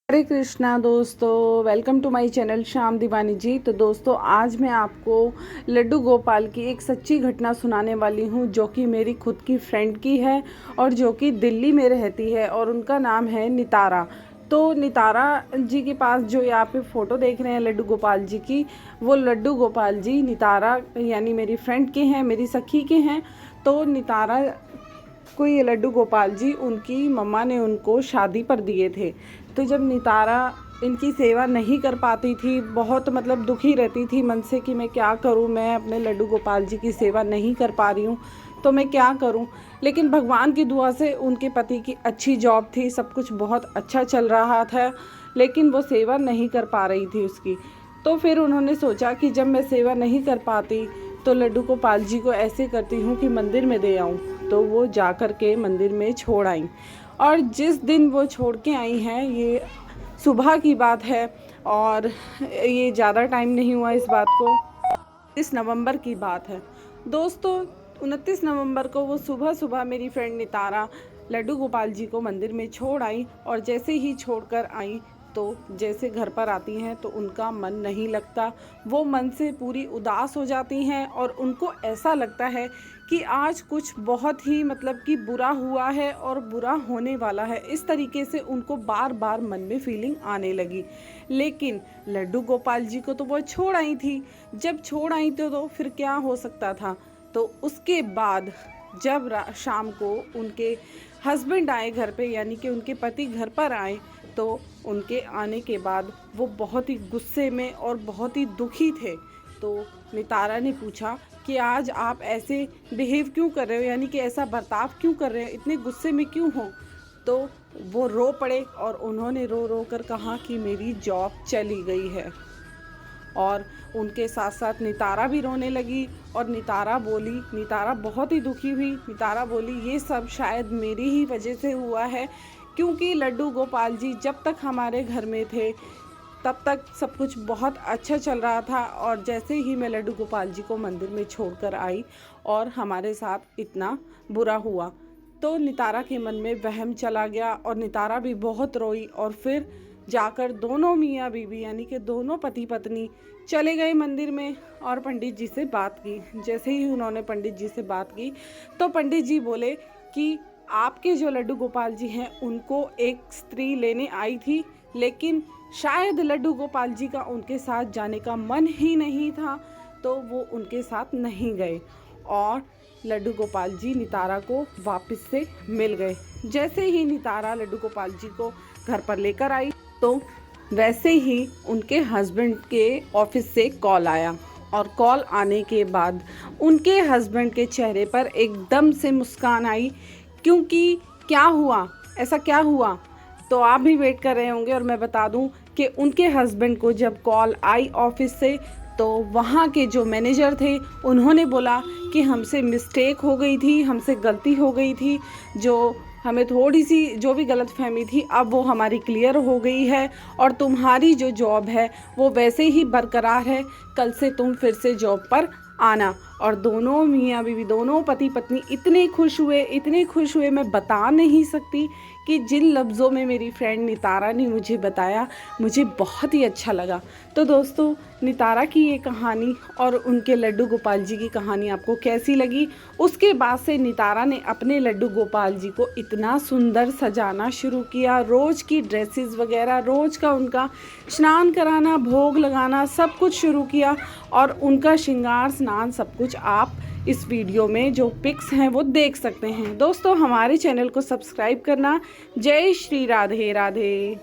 हरे कृष्णा दोस्तों, welcome to my channel Shyam Deewani ji. तो दोस्तों, आज मैं आपको लड्डू गोपाल की एक सच्ची घटना सुनाने वाली हूँ, जो कि मेरी खुद की फ्रेंड की है और जो कि दिल्ली में रहती है और उनका नाम है नितारा। तो नितारा जी के पास जो यहाँ पे फ़ोटो देख रहे हैं लड्डू गोपाल जी की, वो लड्डू गोपाल जी नितारा यानी मेरी फ्रेंड के हैं, मेरी सखी के हैं। तो नितारा को ये लड्डू गोपाल जी उनकी मम्मा ने उनको शादी पर दिए थे। तो जब नितारा इनकी सेवा नहीं कर पाती थी, बहुत मतलब दुखी रहती थी मन से कि मैं क्या करूं, मैं अपने लड्डू गोपाल जी की सेवा नहीं कर पा रही हूं, तो मैं क्या करूं। लेकिन भगवान की दुआ से उनके पति की अच्छी जॉब थी, सब कुछ बहुत अच्छा चल रहा था, लेकिन वो सेवा नहीं कर पा रही थी उसकी। तो फिर उन्होंने सोचा कि जब मैं सेवा नहीं कर पाती तो लड्डू गोपाल जी को ऐसे करती हूँ कि मंदिर में दे आऊँ। तो वो जा कर के मंदिर में छोड़ आई, और जिस दिन वो छोड़ के आई हैं, ये सुबह की बात है और ये ज़्यादा टाइम नहीं हुआ इस बात को। 29 नवंबर की बात है दोस्तों। 29 नवंबर को वो सुबह सुबह मेरी फ्रेंड नितारा लड्डू गोपाल जी को मंदिर में छोड़ आई, और जैसे ही छोड़कर आई तो जैसे घर पर आती हैं तो उनका मन नहीं लगता, वो मन से पूरी उदास हो जाती हैं और उनको ऐसा लगता है कि आज कुछ बहुत ही मतलब कि बुरा हुआ है और बुरा होने वाला है। इस तरीके से उनको बार बार मन में फीलिंग आने लगी। लेकिन लड्डू गोपाल जी को तो वो छोड़ आई थी, जब छोड़ आई तो फिर क्या हो सकता था। तो उसके बाद जब शाम को उनके हस्बैंड आए घर पे, यानी कि उनके पति घर पर आए, तो उनके आने के बाद वो बहुत ही गुस्से में और बहुत ही दुखी थे। तो नितारा ने पूछा कि आज आप ऐसे बिहेव क्यों कर रहे हो, यानी कि ऐसा बर्ताव क्यों कर रहे हो, इतने गुस्से में क्यों हो। तो वो रो पड़े और उन्होंने रो रो कर कहा कि मेरी जॉब चली गई है। और उनके साथ साथ नितारा भी रोने लगी और नितारा बहुत ही दुखी हुई। नितारा बोली, ये सब शायद मेरी ही वजह से हुआ है, क्योंकि लड्डू गोपाल जी जब तक हमारे घर में थे तब तक सब कुछ बहुत अच्छा चल रहा था, और जैसे ही मैं लड्डू गोपाल जी को मंदिर में छोड़कर आई और हमारे साथ इतना बुरा हुआ, तो नितारा के मन में वहम चला गया और नितारा भी बहुत रोई। और फिर जाकर दोनों मियाँ बीवी यानी कि दोनों पति पत्नी चले गए मंदिर में और पंडित जी से बात की। जैसे ही उन्होंने पंडित जी से बात की तो पंडित जी बोले कि आपके जो लड्डू गोपाल जी हैं उनको एक स्त्री लेने आई थी, लेकिन शायद लड्डू गोपाल जी का उनके साथ जाने का मन ही नहीं था, तो वो उनके साथ नहीं गए और लड्डू गोपाल जी नितारा को वापस से मिल गए। जैसे ही नितारा लड्डू गोपाल जी को घर पर लेकर आई तो वैसे ही उनके हस्बैंड के ऑफिस से कॉल आया, और कॉल आने के बाद उनके हस्बैंड के चेहरे पर एकदम से मुस्कान आई। क्योंकि क्या हुआ, ऐसा क्या हुआ, तो आप भी वेट कर रहे होंगे। और मैं बता दूं कि उनके हस्बैंड को जब कॉल आई ऑफिस से, तो वहाँ के जो मैनेजर थे उन्होंने बोला कि हमसे मिस्टेक हो गई थी, हमसे गलती हो गई थी, जो हमें थोड़ी सी जो भी गलतफहमी थी अब वो हमारी क्लियर हो गई है, और तुम्हारी जो जॉब है वो वैसे ही बरकरार है, कल से तुम फिर से जॉब पर आना। और दोनों मियाँ बीवी, दोनों पति पत्नी इतने खुश हुए, मैं बता नहीं सकती कि जिन लफ्ज़ों में मेरी फ्रेंड नितारा ने मुझे बताया, मुझे बहुत ही अच्छा लगा। तो दोस्तों, नितारा की ये कहानी और उनके लड्डू गोपाल जी की कहानी आपको कैसी लगी। उसके बाद से नितारा ने अपने लड्डू गोपाल जी को इतना सुंदर सजाना शुरू किया, रोज़ की ड्रेसेस वगैरह, रोज़ का उनका स्नान कराना, भोग लगाना, सब कुछ शुरू किया, और उनका श्रृंगार स्नान सब कुछ आप इस वीडियो में जो पिक्स हैं वो देख सकते हैं। दोस्तों, हमारे चैनल को सब्सक्राइब करना। जय श्री राधे राधे।